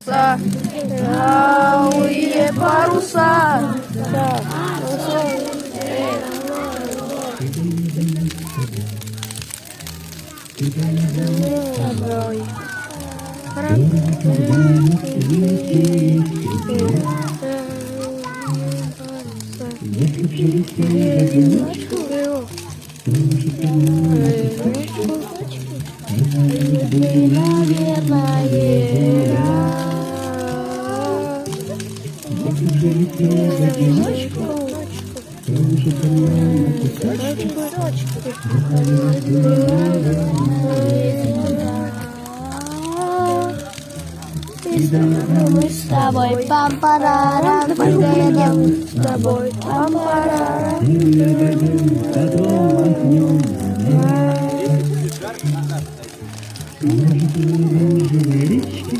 Белые паруса. Мы с тобой пам-парарам, прыгаем с тобой пам-парарам. Может, речки